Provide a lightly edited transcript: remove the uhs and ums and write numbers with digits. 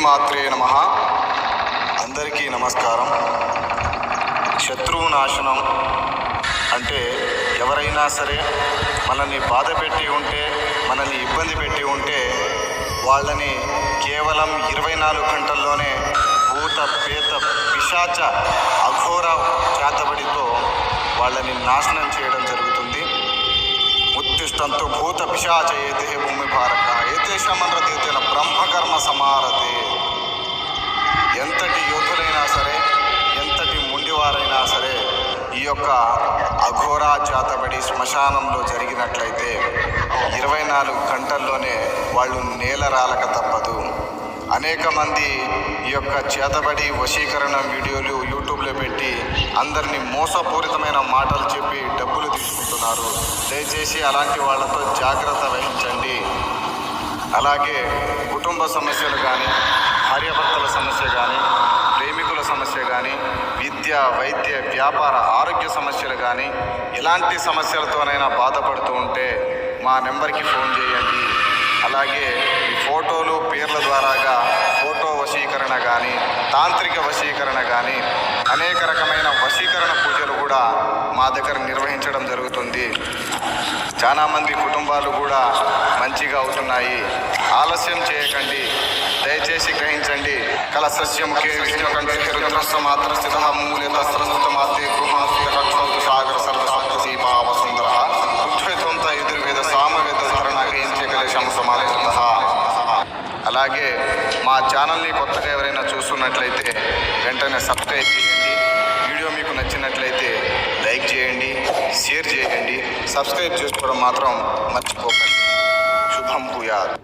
శ్రీమాత్రే నమః. అందరికీ నమస్కారం. శత్రువు నాశనం అంటే ఎవరైనా సరే మనల్ని బాధ పెట్టి ఉంటే, మనల్ని ఇబ్బంది పెట్టి ఉంటే వాళ్ళని కేవలం 24 గంటల్లోనే భూత పేత పిశాచ అఘోర చేతబడితో వాళ్ళని నాశనం చేయడం జరుగుతుంది. ఉత్తిష్టంతో భూత పిశాచ ఏతే భూమి భారక ఏతేషమనరతేన బ్రహ్మకర్మ సమారతే. ఎంతటి యోధులైనా సరే, ఎంతటి ముండివారైనా సరే ఈ యొక్క అఘోరా చేతబడి శ్మశానంలో జరిగినట్లయితే 24 గంటల్లోనే వాళ్ళు నేలరాలక తప్పదు. అనేక మంది ఈ యొక్క చేతబడి వశీకరణ వీడియోలు యూట్యూబ్లో పెట్టి అందరినీ మోసపూరితమైన మాటలు చెప్పి డబ్బులు తీసుకుంటున్నారు. దయచేసి అలాంటి వాళ్ళతో జాగ్రత్త వహించండి. అలాగే కుటుంబ సమస్యలు కానీ, భార్యాభర్తల సమస్య కానీ, ప్రేమికుల సమస్య కానీ, విద్య, వైద్య, వ్యాపార, ఆరోగ్య సమస్యలు కానీ, ఎలాంటి సమస్యలతోనైనా బాధపడుతూ ఉంటే మా నెంబర్కి ఫోన్ చేయండి. అలాగే ఈ ఫోటోలు, పేర్ల ద్వారాగా ఫోటో వశీకరణ కానీ, తాంత్రిక వశీకరణ కానీ, అనేక రకమైన వశీకరణ పూజలు కూడా మా దగ్గర నిర్వహించడం జరుగుతుంది. చాలామంది కుటుంబాలు కూడా మంచిగా అవుతున్నాయి. ఆలస్యం చేయకండి, దయచేసి గ్రహించండి. కలసస్యముఖే విష్ణుకంఠే రుద్రస్య మాత్ర స్థిత మూల్యత సరస్వత మాతే గృహాస్య రక్షౌతు సాగర సర్వసప్తీపావ సుందర ఉద్వేదంత ఎదుర్వేద సామవేద ధరణ గ్రహించే కలేశం సమాలేత. అలాగే మా ఛానల్ని కొత్తగా ఎవరైనా చూస్తున్నట్లయితే వెంటనే సబ్స్క్రైబ్ చేయండి. వీడియో మీకు నచ్చినట్లయితే లైక్ చేయండి, షేర్ చేయండి. సబ్స్క్రైబ్ చేసుకోవడం మాత్రం మర్చిపోకండి. శుభం భూయాత్.